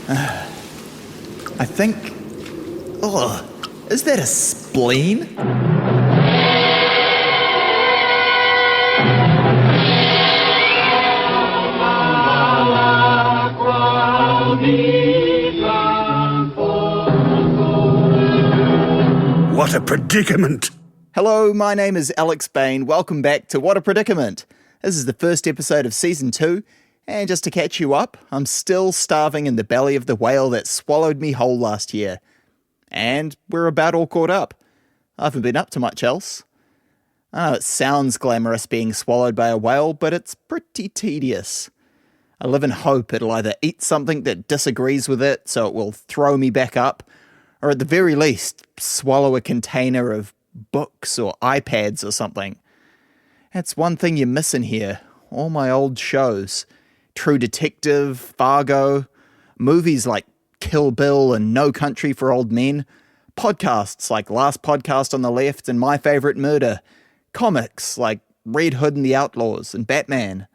I think... Oh, is that a spleen? What a predicament! Hello, my name is Alex Bain. Welcome back to What a Predicament. This is the first episode of Season 2, and just to catch you up, I'm still starving in the belly of the whale that swallowed me whole last year. And we're about all caught up. I haven't been up to much else. I know it sounds glamorous being swallowed by a whale, but it's pretty tedious. I live in hope it'll either eat something that disagrees with it so it will throw me back up, or at the very least, swallow a container of books or iPads or something. That's one thing you miss in here. All my old shows. True Detective, Fargo, movies like Kill Bill and No Country for Old Men, podcasts like Last Podcast on the Left and My Favorite Murder, comics like Red Hood and the Outlaws and Batman.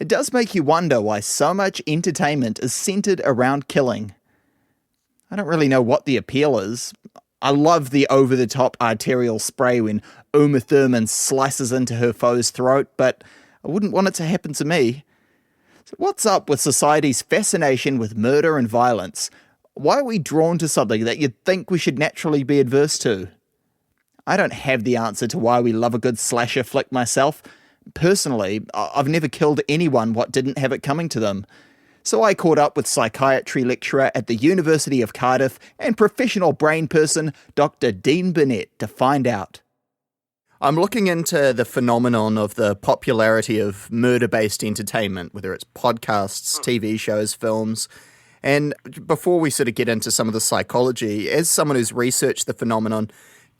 It does make you wonder why so much entertainment is centered around killing. I don't really know what the appeal is. I love the over-the-top arterial spray when Uma Thurman slices into her foe's throat, but I wouldn't want it to happen to me. So what's up with society's fascination with murder and violence? Why are we drawn to something that you'd think we should naturally be adverse to? I don't have the answer to why we love a good slasher flick myself. Personally, I've never killed anyone what didn't have it coming to them. So I caught up with psychiatry lecturer at the University of Cardiff and professional brain person Dr. Dean Burnett to find out. I'm looking into the phenomenon of the popularity of murder-based entertainment, whether it's podcasts, TV shows, films. And before we sort of get into some of the psychology, as someone who's researched the phenomenon,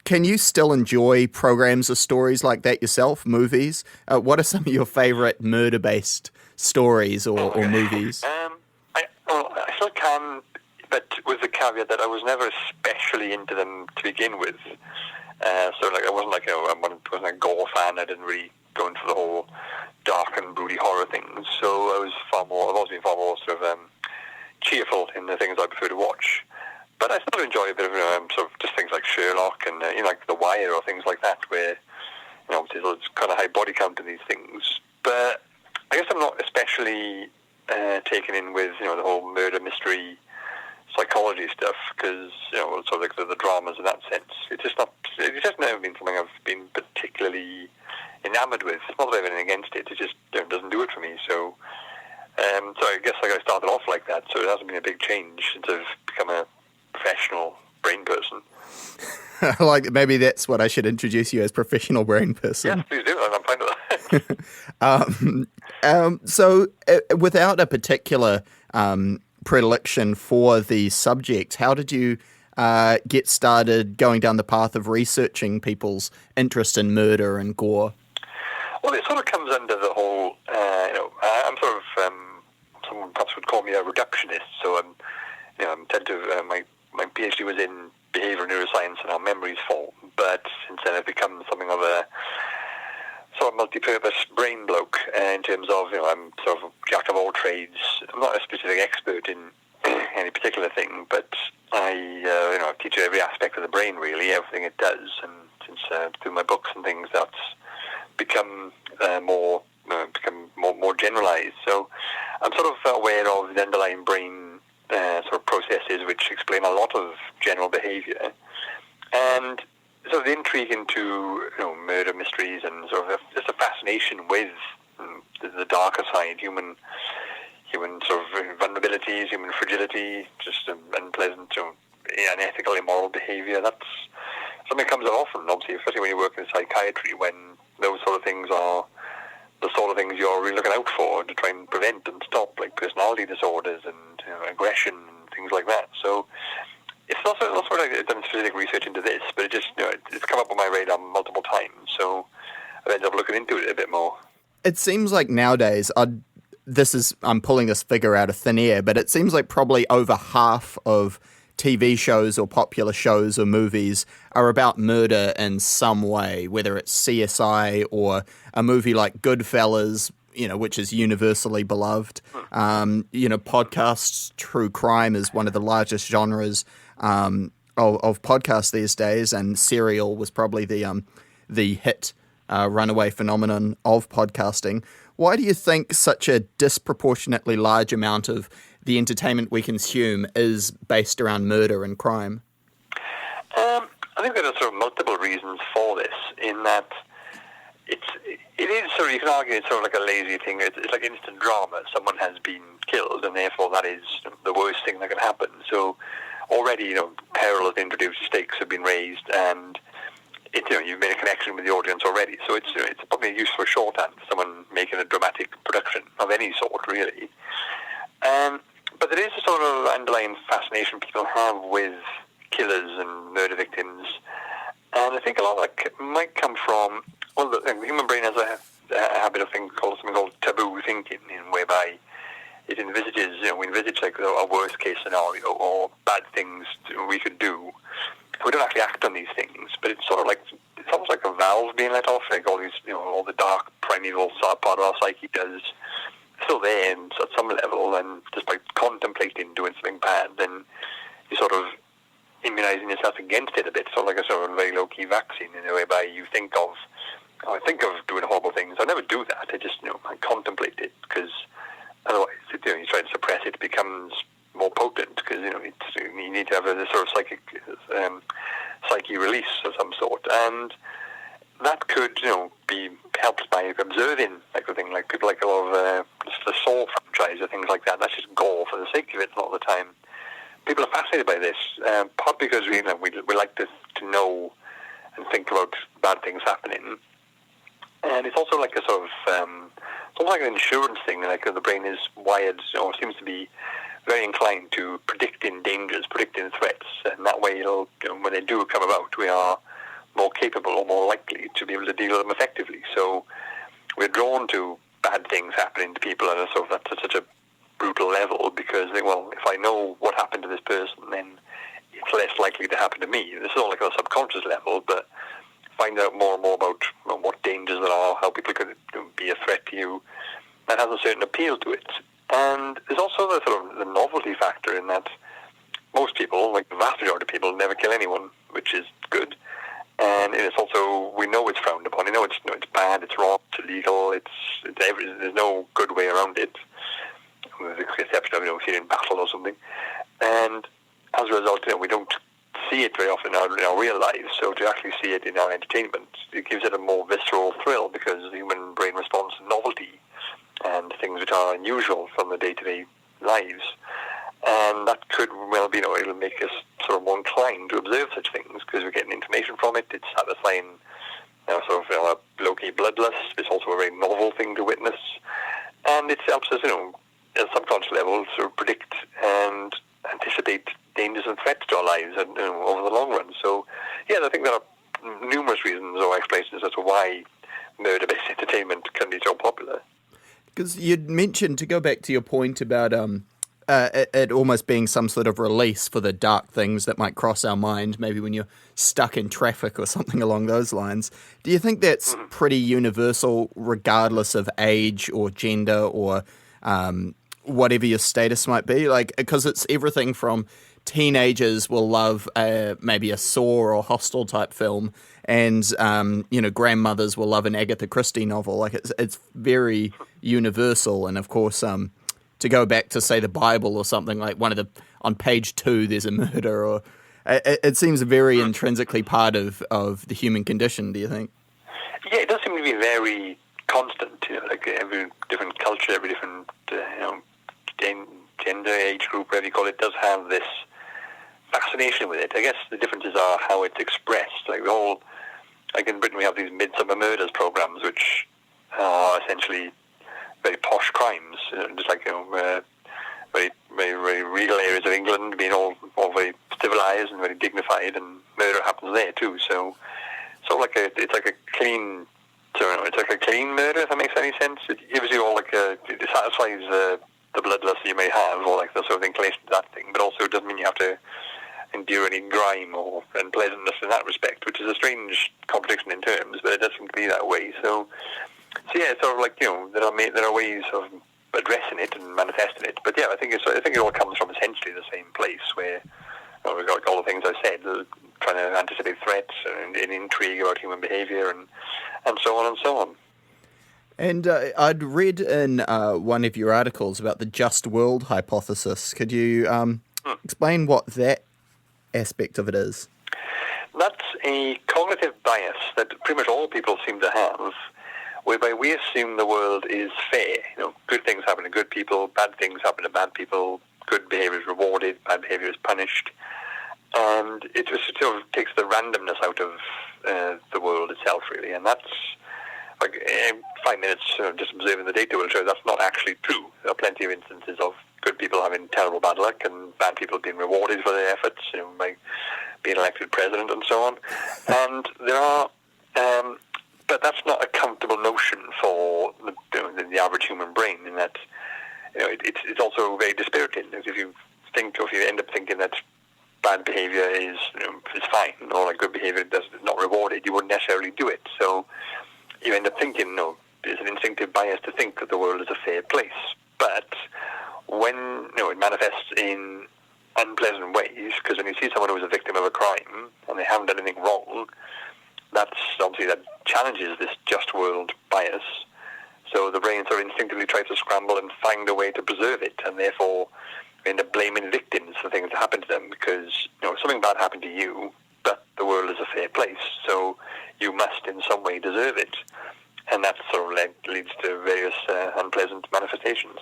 can you still enjoy programs or stories like that yourself, movies? What are some of your favourite murder-based stories or movies? I still can, but with the caveat that I was never especially into them to begin with. I wasn't a gore fan. I didn't really go into the whole dark and broody horror things. So I've always been far more sort of cheerful in the things I prefer to watch. But I still enjoy a bit of sort of just things like Sherlock and like The Wire or things like that, where there's kind of high body count in these things. But I guess I'm not especially taken in with the whole murder mystery psychology stuff, because sort of like the dramas in that sense. It's just never been something I've been particularly enamoured with. It's not that I have anything against it. It just doesn't do it for me. So I guess I started off like that. So it hasn't been a big change since I've become a professional brain person. Like maybe that's what I should introduce you as, professional brain person. Yes, please do. I'm fine with that. So without a particular predilection for the subject, how did you get started going down the path of researching people's interest in murder and gore? Well, it sort of comes under the whole, I'm sort of, someone perhaps would call me a reductionist, so my PhD was in behavioural neuroscience and how memories form, but since then I've become something of a sort of multi-purpose brain bloke in terms of, I'm sort of jack of all trades. I'm not a specific expert in any particular thing, but I teach every aspect of the brain, really, everything it does, and since through my books and things, that's become more generalised. So I'm sort of aware of the underlying brain sort of processes which explain a lot of general behaviour, and sort of the intrigue into murder mysteries and sort of just a fascination with the darker side, human sort of vulnerabilities, human fragility, just unpleasant, unethical, immoral behaviour. That's something that comes up often, obviously, especially when you work in psychiatry, when those sort of things are the sort of things you're really looking out for to try and prevent and stop, like personality disorders and aggression and things like that. So it's not sort of like I've done specific research into this, but it just it's come up on my radar multiple times. So I've ended up looking into it a bit more. It seems like nowadays, I'm pulling this figure out of thin air, but it seems like probably over half of TV shows or popular shows or movies are about murder in some way, whether it's CSI or a movie like Goodfellas, which is universally beloved. Podcasts, true crime is one of the largest genres of podcasts these days, and Serial was probably the hit runaway phenomenon of podcasting. Why do you think such a disproportionately large amount of the entertainment we consume is based around murder and crime? I think there are sort of multiple reasons for this, in that it is sort of, you can argue it's sort of like a lazy thing. It's like instant drama. Someone has been killed, and therefore that is the worst thing that can happen. So already, peril is introduced, stakes have been raised, and you've made a connection with the audience already. So it's probably a useful shorthand for someone making a dramatic production of any sort, really. But there is a sort of underlying fascination people have with killers and murder victims, and I think a lot of that might come from, well, the human brain has a habit of something called taboo thinking, whereby it envisages, we envisage like a worst case scenario or bad things we could do. We don't actually act on these things, but it's sort of like, it's almost like a valve being let off, like all these, all the dark primeval part of our psyche does still there at some level, and just by contemplating doing something bad, then you sort of immunizing yourself against it a bit, sort of like a sort of very low-key vaccine, in a way, whereby you think of doing horrible things. I never do that. I just, I contemplate it, because otherwise, you try to suppress it, it becomes more potent, because, you need to have a sort of psyche release of some sort, and that could, be helped by observing, like a thing, like people like a lot of the Saw franchise or things like that. That's just gore for the sake of it a lot of the time. People are fascinated by this, part because we like to know and think about bad things happening, and it's also like a sort of it's almost like an insurance thing. Like the brain is wired, or seems to be very inclined to predicting dangers, predicting threats, and that way, when they do come about, we are more capable or more likely to be able to deal with them effectively. So we're drawn to bad things happening to people at such a brutal level, because, well, if I know what happened to this person, then it's less likely to happen to me. This is all like on a subconscious level, but find out more and more about what dangers there are, how people could be a threat to you, that has a certain appeal to it. And there's also the sort of the novelty factor, in that most people, like the vast majority of people, never kill anyone, which is good. And it's also, we know it's frowned upon. It's bad, it's wrong, it's illegal, there's no good way around it, with the exception of, if you're in battle or something. And as a result, we don't see it very often in our real lives. So to actually see it in our entertainment, it gives it a more visceral thrill, because the human brain responds to novelty and things which are unusual from the day-to-day lives. And that could well be, it'll make us sort of more inclined to observe such things, because we're getting information from it. It's satisfying, sort of a low-key bloodlust. It's also a very novel thing to witness, and it helps us, at a subconscious level, sort of predict and anticipate dangers and threats to our lives and, over the long run. So, yeah, I think there are numerous reasons or explanations as to why murder-based entertainment can be so popular. Because you'd mentioned, to go back to your point about it almost being some sort of release for the dark things that might cross our mind, maybe when you're stuck in traffic or something along those lines. Do you think that's pretty universal, regardless of age or gender or whatever your status might be? Like, because it's everything from teenagers will love maybe a Saw or Hostel type film, and grandmothers will love an Agatha Christie novel. Like, it's very universal. And of course, to go back to, say, the Bible or something, like on page 2 there's a murder, or it seems very intrinsically part of the human condition. Do you think? Yeah, it does seem to be very constant. Like every different culture, every different gender, age group, whatever you call it, does have this fascination with it. I guess the differences are how it's expressed. Like in Britain we have these Midsummer Murders programs, which are essentially very posh crimes, just like very, very, very real areas of England being all very civilized and very dignified, and murder happens there too. So it's like a clean murder, if that makes any sense. It gives you all it satisfies the bloodlust you may have, or like the sort of inclination to that thing, but also it doesn't mean you have to endure any grime or unpleasantness in that respect, which is a strange contradiction in terms, but it does seem to be that way. So So yeah, sort of like, there are ways of addressing it and manifesting it. But yeah, I think it all comes from essentially the same place where we've got all the things I said, trying to anticipate threats and intrigue about human behaviour and so on and so on. And I'd read in one of your articles about the just world hypothesis. Could you explain what that aspect of it is? That's a cognitive bias that pretty much all people seem to have, whereby we assume the world is fair. Good things happen to good people, bad things happen to bad people, good behaviour is rewarded, bad behaviour is punished. And it just sort of takes the randomness out of the world itself, really. And that's, like, in 5 minutes just observing the data will show that's not actually true. There are plenty of instances of good people having terrible bad luck and bad people being rewarded for their efforts, by being elected president and so on. And there are... but that's not a comfortable notion for the average human brain, in that it's also very dispiriting. If you end up thinking that bad behaviour is fine, or like good behaviour is not rewarded, you wouldn't necessarily do it. So you end up thinking, there's an instinctive bias to think that the world is a fair place. But when it manifests in unpleasant ways, because when you see someone who's a victim of a crime and they haven't done anything wrong, that challenges this just world bias. So the brain sort of instinctively tries to scramble and find a way to preserve it, and therefore end up blaming victims for things that happen to them, because something bad happened to you, but the world is a fair place, so you must in some way deserve it. And that sort of leads to various unpleasant manifestations.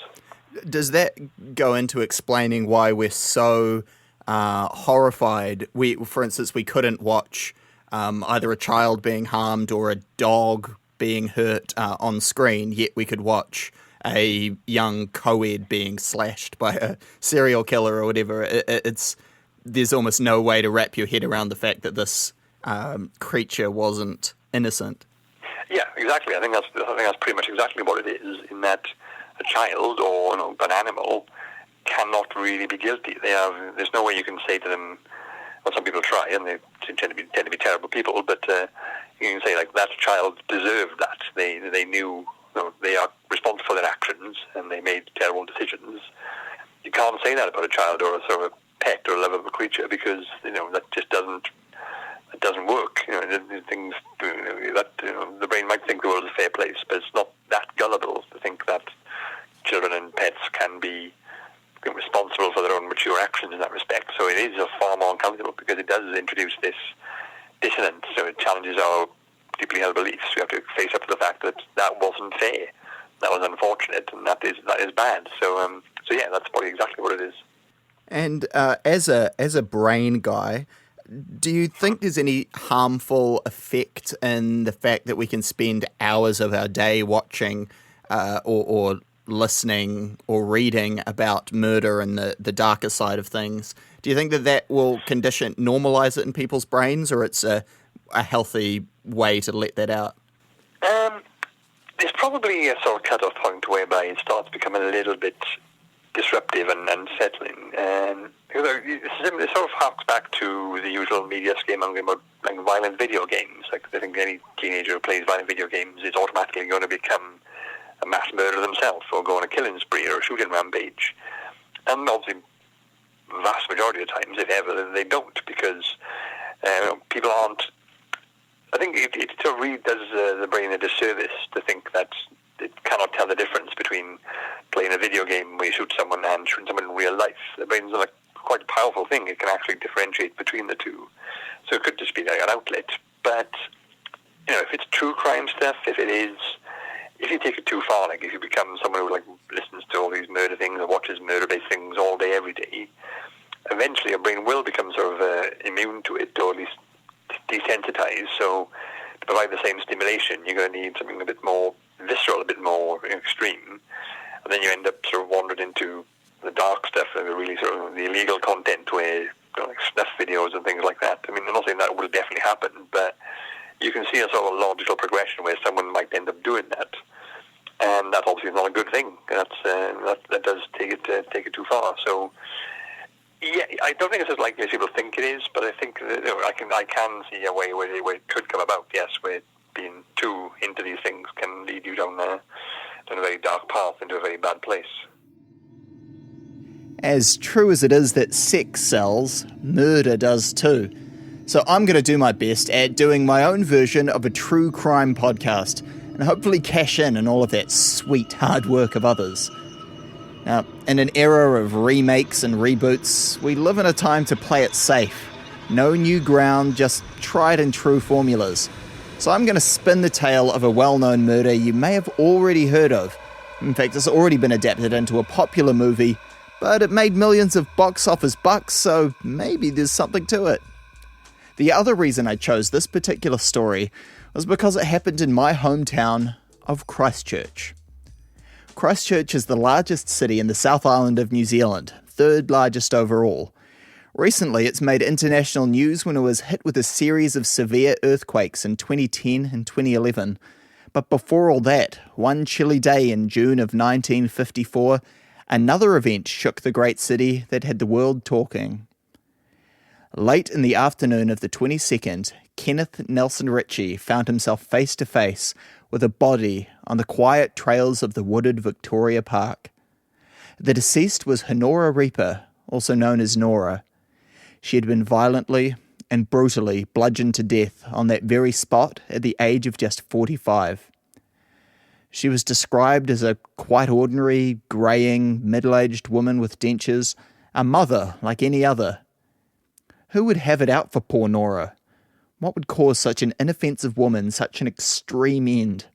Does that go into explaining why we're so horrified? For instance, we couldn't watch either a child being harmed or a dog being hurt on screen, yet we could watch a young co-ed being slashed by a serial killer or whatever. There's almost no way to wrap your head around the fact that this creature wasn't innocent. Yeah, exactly. I think that's pretty much exactly what it is, in that a child or an animal cannot really be guilty. There's no way you can say to them, well, some people try, and they tend to be terrible people, but you can say, like, that child deserved that. They knew they are responsible for their actions, and they made terrible decisions. You can't say that about a child or a sort of a pet or a lovable creature, because that just doesn't work. The brain might think the world is a fair place, but it's not that gullible to think that children and pets can be responsible for their own mature actions in that respect. So it is far more uncomfortable, because it does introduce this dissonance. So it challenges our deeply held beliefs. We have to face up to the fact that wasn't fair, that was unfortunate, and that is bad. So yeah, that's probably exactly what it is. And as a brain guy, do you think there's any harmful effect in the fact that we can spend hours of our day watching or listening or reading about murder and the darker side of things? Do you think that will normalize it in people's brains, or it's a healthy way to let that out? There's probably a sort of cut-off point whereby it starts becoming a little bit disruptive and unsettling. It sort of harks back to the usual media scaremongering about like violent video games. Like, I think any teenager who plays violent video games is automatically going to become a mass murderer themselves, or go on a killing spree or a shooting rampage. And obviously, the vast majority of times, if ever, they don't, because people aren't... I think it sort of really does the brain a disservice to think that it cannot tell the difference between playing a video game where you shoot someone and shooting someone in real life. The brain's like quite a powerful thing. It can actually differentiate between the two. So it could just be like an outlet. But, if it's true crime stuff, if you take it too far, like if you become someone who like listens to all these murder things and watches murder-based things all day, every day, eventually your brain will become sort of immune to it, or at least desensitized. So to provide the same stimulation, you're going to need something a bit more visceral, a bit more extreme, and then you end up sort of wandering into the dark stuff and the really sort of the illegal content, where like snuff videos and things like that. I mean, I'm not saying that will definitely happen, but you can see a sort of logical progression where someone might end up doing that, and that obviously is not a good thing. That does take it too far. So yeah, I don't think it's as likely as people think it is, but I think I can see a way where it could come about. Yes, where being too into these things can lead you down a very dark path, into a very bad place. As true as it is that sex sells, murder does too. So I'm going to do my best at doing my own version of a true crime podcast and hopefully cash in on all of that sweet hard work of others. Now, in an era of remakes and reboots, we live in a time to play it safe. No new ground, just tried and true formulas. So I'm going to spin the tale of a well-known murder you may have already heard of. In fact, it's already been adapted into a popular movie, but it made millions of box office bucks, so maybe there's something to it. The other reason I chose this particular story was because it happened in my hometown of Christchurch. Christchurch is the largest city in the South Island of New Zealand, third largest overall. Recently, it's made international news when it was hit with a series of severe earthquakes in 2010 and 2011. But before all that, one chilly day in June of 1954, another event shook the great city that had the world talking. Late in the afternoon of the 22nd, Kenneth Nelson Ritchie found himself face to face with a body on the quiet trails of the wooded Victoria Park. The deceased was Honora Reaper, also known as Nora. She had been violently and brutally bludgeoned to death on that very spot at the age of just 45. She was described as a quite ordinary, greying, middle-aged woman with dentures, a mother like any other. Who would have it out for poor Nora? What would cause such an inoffensive woman such an extreme end?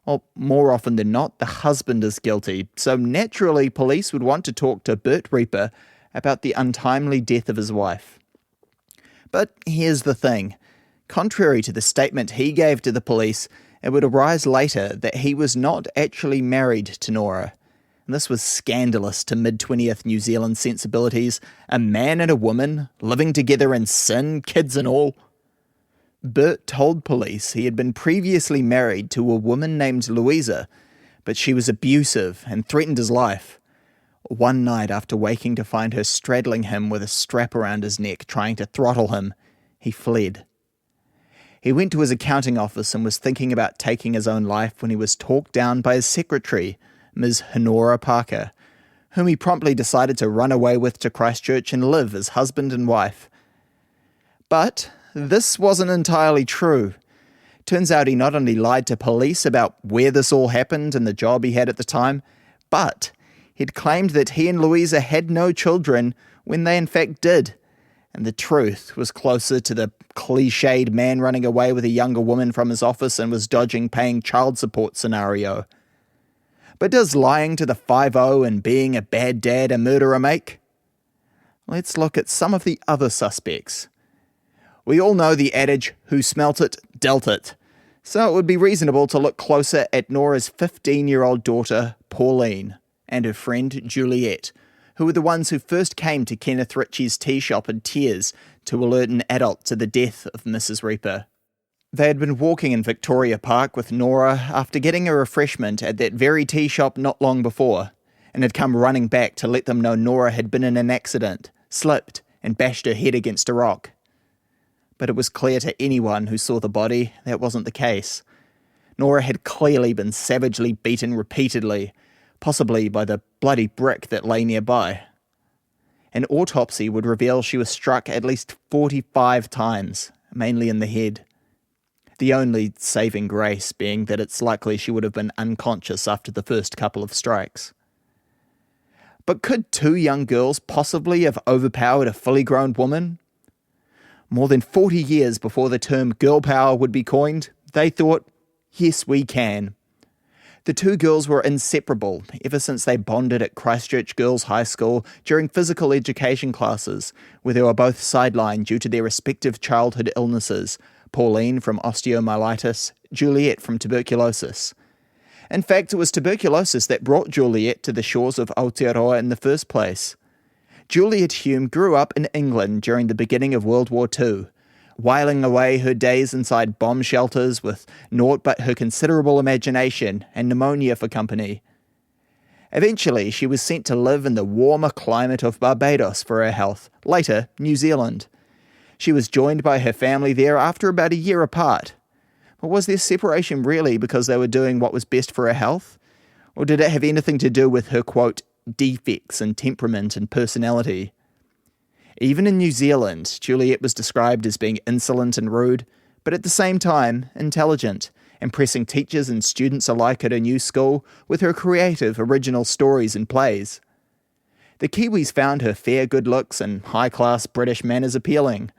Well, more often than not, the husband is guilty, so naturally police would want to talk to Burt Reaper about the untimely death of his wife. But here's the thing. Contrary to the statement he gave to the police, it would arise later that he was not actually married to Nora. And this was scandalous to mid-20th New Zealand sensibilities. A man and a woman living together in sin, kids and all. Burt told police he had been previously married to a woman named Louisa, but she was abusive and threatened his life. One night, after waking to find her straddling him with a strap around his neck, trying to throttle him, he fled. He went to his accounting office and was thinking about taking his own life when he was talked down by his secretary, Ms. Honora Parker, whom he promptly decided to run away with to Christchurch and live as husband and wife. But this wasn't entirely true. Turns out he not only lied to police about where this all happened and the job he had at the time, but he'd claimed that he and Louisa had no children when they in fact did. And the truth was closer to the cliched man running away with a younger woman from his office and was dodging paying child support scenario. But does lying to the 5-0 and being a bad dad a murderer make? Let's look at some of the other suspects. We all know the adage, who smelt it, dealt it. So it would be reasonable to look closer at Nora's 15-year-old daughter, Pauline, and her friend, Juliet, who were the ones who first came to Kenneth Ritchie's tea shop in tears to alert an adult to the death of Mrs. Reaper. They had been walking in Victoria Park with Nora after getting a refreshment at that very tea shop not long before, and had come running back to let them know Nora had been in an accident, slipped, and bashed her head against a rock. But it was clear to anyone who saw the body that wasn't the case. Nora had clearly been savagely beaten repeatedly, possibly by the bloody brick that lay nearby. An autopsy would reveal she was struck at least 45 times, mainly in the head. The only saving grace being that it's likely she would have been unconscious after the first couple of strikes. But could two young girls possibly have overpowered a fully grown woman? More than 40 years before the term girl power would be coined, they thought, yes, we can. The two girls were inseparable ever since they bonded at Christchurch Girls' High School during physical education classes, where they were both sidelined due to their respective childhood illnesses, Pauline from osteomyelitis, Juliet from tuberculosis. In fact, it was tuberculosis that brought Juliet to the shores of Aotearoa in the first place. Juliet Hume grew up in England during the beginning of World War II, whiling away her days inside bomb shelters with naught but her considerable imagination and pneumonia for company. Eventually, she was sent to live in the warmer climate of Barbados for her health, later New Zealand. She was joined by her family there after about a year apart. Or was their separation really because they were doing what was best for her health? Or did it have anything to do with her, quote, defects in temperament and personality? Even in New Zealand, Juliet was described as being insolent and rude, but at the same time, intelligent, impressing teachers and students alike at her new school with her creative, original stories and plays. The Kiwis found her fair good looks and high-class British manners appealing.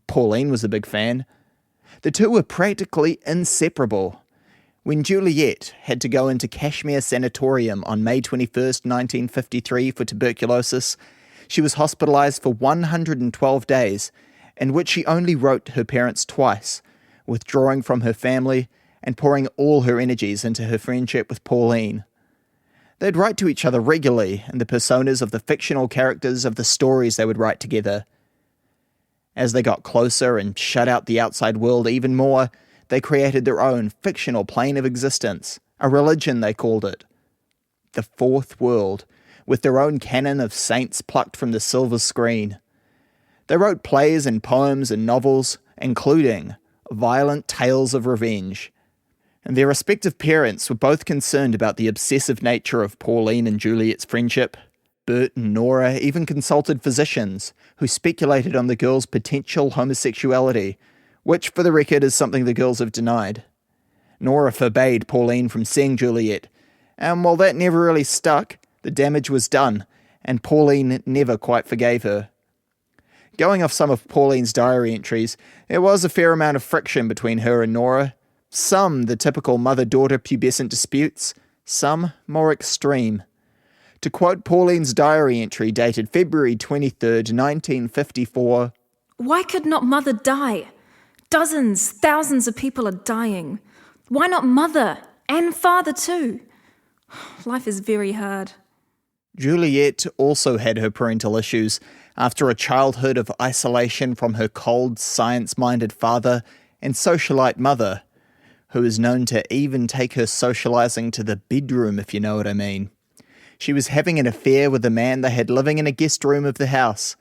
Pauline was a big fan. The two were practically inseparable. When Juliet had to go into Kashmir Sanatorium on May 21st, 1953 for tuberculosis, she was hospitalised for 112 days, in which she only wrote her parents twice, withdrawing from her family and pouring all her energies into her friendship with Pauline. They'd write to each other regularly in the personas of the fictional characters of the stories they would write together. As they got closer and shut out the outside world even more, they created their own fictional plane of existence, a religion they called it. The Fourth World, with their own canon of saints plucked from the silver screen. They wrote plays and poems and novels, including violent tales of revenge. And their respective parents were both concerned about the obsessive nature of Pauline and Juliet's friendship. Bert and Nora even consulted physicians who speculated on the girls' potential homosexuality, which, for the record, is something the girls have denied. Nora forbade Pauline from seeing Juliet, and while that never really stuck, the damage was done, and Pauline never quite forgave her. Going off some of Pauline's diary entries, there was a fair amount of friction between her and Nora. Some the typical mother-daughter pubescent disputes, some more extreme. To quote Pauline's diary entry dated February 23rd, 1954, "Why could not mother die? Dozens, thousands of people are dying. Why not mother and father too? Life is very hard." Juliet also had her parental issues after a childhood of isolation from her cold, science-minded father and socialite mother, who is known to even take her socializing to the bedroom, if you know what I mean. She was having an affair with a man they had living in a guest room of the house.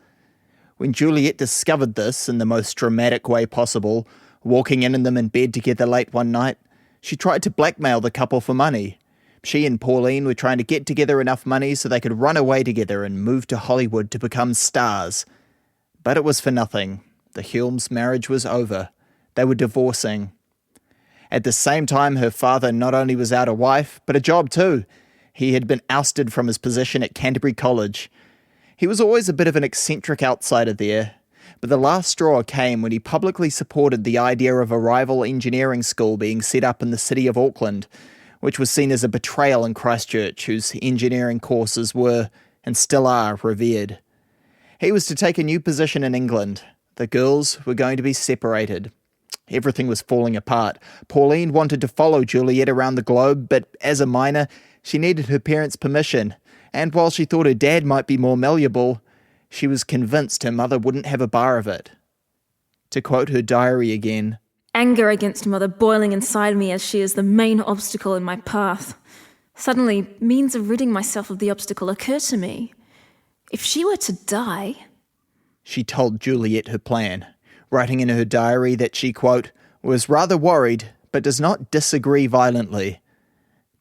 When Juliet discovered this in the most dramatic way possible, walking in them in bed together late one night, she tried to blackmail the couple for money. She and Pauline were trying to get together enough money so they could run away together and move to Hollywood to become stars. But it was for nothing. The Hulmes' marriage was over. They were divorcing. At the same time, her father not only was out a wife, but a job too. He had been ousted from his position at Canterbury College. He was always a bit of an eccentric outsider there, but the last straw came when he publicly supported the idea of a rival engineering school being set up in the city of Auckland, which was seen as a betrayal in Christchurch, whose engineering courses were, and still are, revered. He was to take a new position in England. The girls were going to be separated. Everything was falling apart. Pauline wanted to follow Juliet around the globe, but as a minor, she needed her parents' permission, and while she thought her dad might be more malleable, she was convinced her mother wouldn't have a bar of it. To quote her diary again, "Anger against mother boiling inside me as she is the main obstacle in my path. Suddenly, means of ridding myself of the obstacle occur to me. If she were to die..." She told Juliet her plan, writing in her diary that she, quote, was rather worried, but does not disagree violently.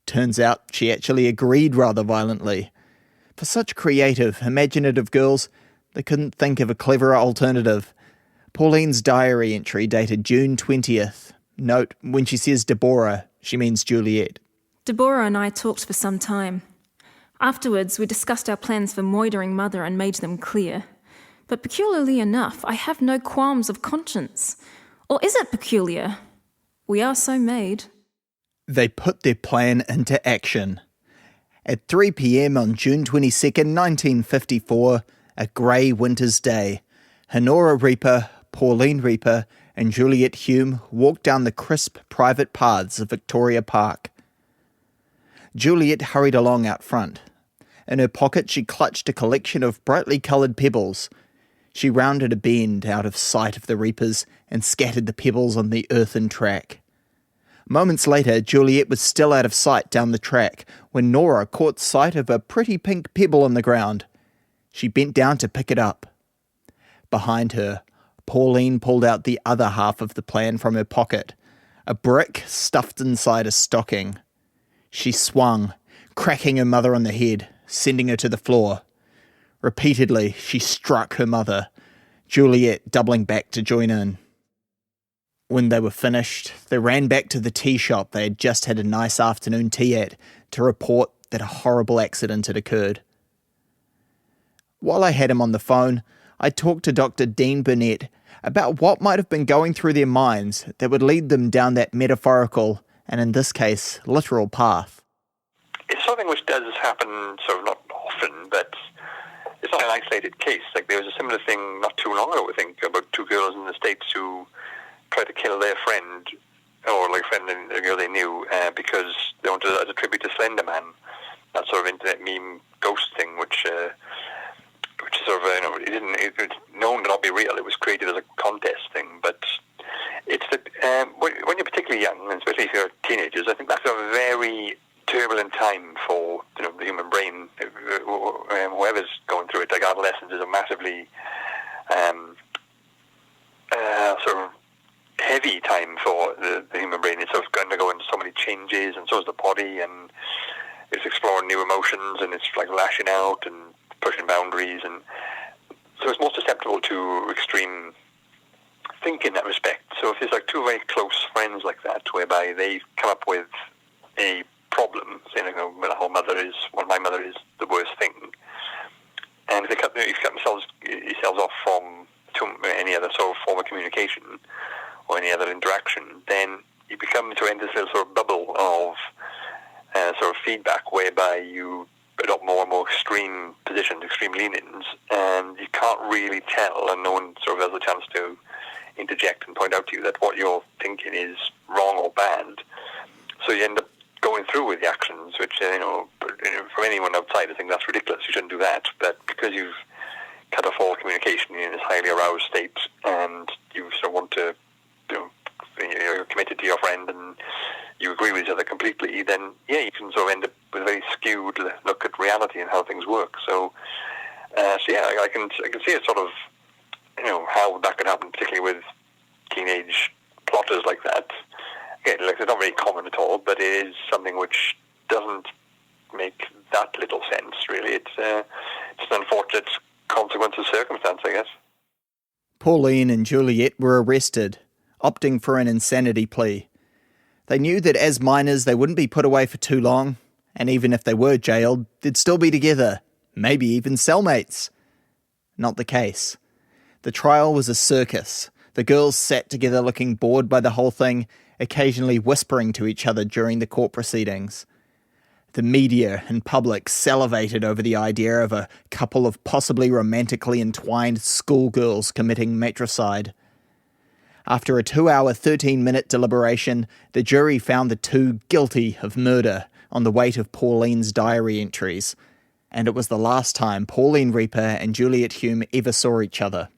Turns out she actually agreed rather violently. For such creative, imaginative girls, they couldn't think of a cleverer alternative. Pauline's diary entry dated June 20th. Note, when she says Deborah, she means Juliet. "Deborah and I talked for some time. Afterwards, we discussed our plans for moidering mother and made them clear. But peculiarly enough, I have no qualms of conscience. Or is it peculiar? We are so made." They put their plan into action. At 3 p.m. on June 22nd, 1954, a grey winter's day, Honora Reaper, Pauline Reaper, and Juliet Hume walked down the crisp private paths of Victoria Park. Juliet hurried along out front. In her pocket she clutched a collection of brightly coloured pebbles. She rounded a bend out of sight of the Reapers and scattered the pebbles on the earthen track. Moments later, Juliet was still out of sight down the track when Nora caught sight of a pretty pink pebble on the ground. She bent down to pick it up. Behind her, Pauline pulled out the other half of the plan from her pocket, a brick stuffed inside a stocking. She swung, cracking her mother on the head, sending her to the floor. Repeatedly, she struck her mother, Juliet doubling back to join in. When they were finished, they ran back to the tea shop they had just had a nice afternoon tea at to report that a horrible accident had occurred. While I had him on the phone, I talked to Dr. Dean Burnett about what might have been going through their minds that would lead them down that metaphorical, and in this case, literal path. It's something which does happen, sort of not often, but it's not an isolated case. Like, there was a similar thing not too long ago, I think, about two girls in the States who tried to kill their friend, or like a friend and a girl they knew, because they wanted it as a tribute to Slender Man, that sort of internet meme ghost thing, which is sort of, it's known to not be real. It was created as a contest thing, but it's that when you're particularly young, and especially if you're teenagers, I think that's a very turbulent time for the human brain. Whoever's going through it, like adolescence is a massively sort of heavy time for the human brain. It's sort of undergoing so many changes, and so is the body, and it's exploring new emotions, and it's like lashing out and pushing boundaries, and so it's more susceptible to extreme thinking in that respect. So if there's like two very close friends like that, whereby they come up with a problem, saying, my mother is the worst thing, and if you cut yourselves off from any other sort of form of communication or any other interaction, then you become to enter this little sort of bubble of sort of feedback, whereby you adopt more and more extreme positions, extreme leanings, and you can't really tell, and no one sort of has a chance to interject and point out to you that what you're thinking is wrong or bad. So you end up going through with the actions, which, from anyone outside, I think that's ridiculous. You shouldn't do that. But because you've cut off all communication in this highly aroused state, and you sort of want to, you're committed to your friend and you agree with each other completely, then you can sort of end up with a very skewed look at reality and how things work. So I can see it sort of, how that could happen, particularly with teenage plotters like that. Again, like, it's not very common at all, but it is something which doesn't make that little sense, really. It's an unfortunate consequence of circumstance, I guess. Pauline and Juliet were arrested, opting for an insanity plea. They knew that as minors they wouldn't be put away for too long, and even if they were jailed, they'd still be together, maybe even cellmates. Not the case. The trial was a circus. The girls sat together looking bored by the whole thing, occasionally whispering to each other during the court proceedings. The media and public salivated over the idea of a couple of possibly romantically entwined schoolgirls committing matricide. After a 2-hour, 13-minute deliberation, the jury found the two guilty of murder on the weight of Pauline's diary entries, and it was the last time Pauline Reaper and Juliet Hume ever saw each other.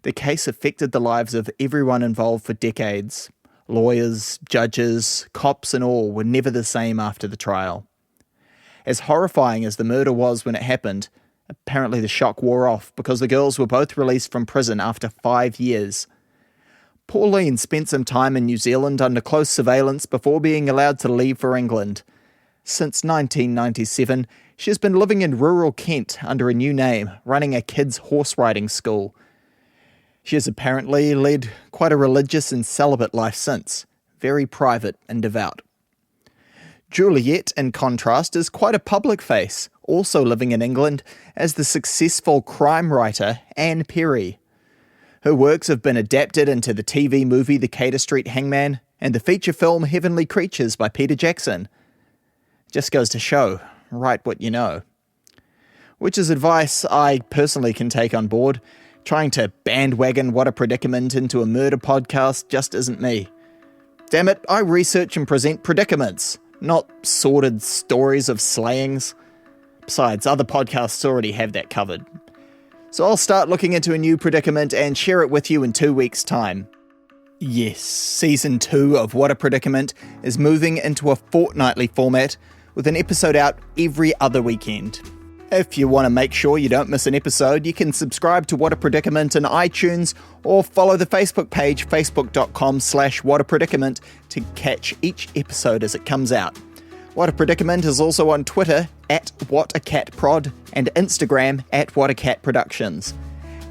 The case affected the lives of everyone involved for decades. Lawyers, judges, cops and all were never the same after the trial. As horrifying as the murder was when it happened, apparently the shock wore off because the girls were both released from prison after 5 years. Pauline spent some time in New Zealand under close surveillance before being allowed to leave for England. Since 1997, she has been living in rural Kent under a new name, running a kids' horse riding school. She has apparently led quite a religious and celibate life since, very private and devout. Juliet, in contrast, is quite a public face, also living in England as the successful crime writer Anne Perry. Her works have been adapted into the TV movie The Cater Street Hangman and the feature film Heavenly Creatures by Peter Jackson. Just goes to show, write what you know. Which is advice I personally can take on board. Trying to bandwagon What a Predicament into a murder podcast just isn't me. Damn it, I research and present predicaments, not sordid stories of slayings. Besides, other podcasts already have that covered. So I'll start looking into a new predicament and share it with you in 2 weeks' time. Yes, Season 2 of What a Predicament is moving into a fortnightly format with an episode out every other weekend. If you want to make sure you don't miss an episode, you can subscribe to What a Predicament in iTunes or follow the Facebook page, facebook.com/whatapredicament, to catch each episode as it comes out. What a Predicament is also on Twitter @WhatACatProd and Instagram @WhatACatProductions.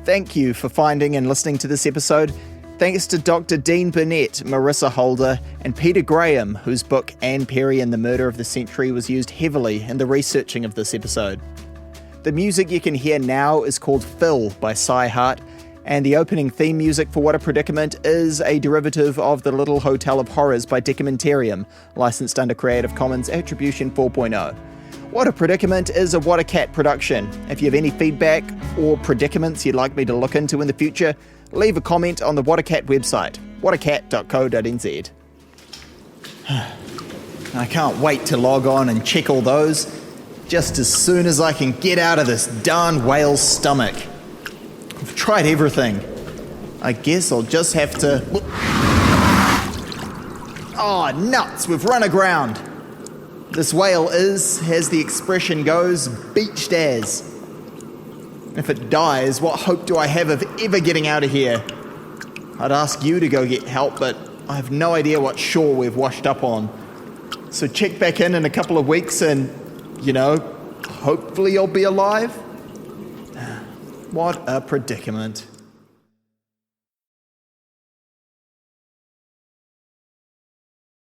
Thank you for finding and listening to this episode. Thanks to Dr. Dean Burnett, Marissa Holder, and Peter Graham, whose book Anne Perry and the Murder of the Century was used heavily in the researching of this episode. The music you can hear now is called Phil by Cy Hart, and the opening theme music for What a Predicament is a derivative of The Little Hotel of Horrors by Documentarium, licensed under Creative Commons Attribution 4.0. What a Predicament is a What a Cat production. If you have any feedback or predicaments you'd like me to look into in the future, leave a comment on the What a Cat website, whatacat.co.nz. I can't wait to log on and check all those, just as soon as I can get out of this darn whale's stomach. I've tried everything. I guess I'll just have to... Oh, nuts! We've run aground. This whale is, as the expression goes, beached as. If it dies, what hope do I have of ever getting out of here? I'd ask you to go get help, but I have no idea what shore we've washed up on. So check back in a couple of weeks and, hopefully you'll be alive. What a predicament.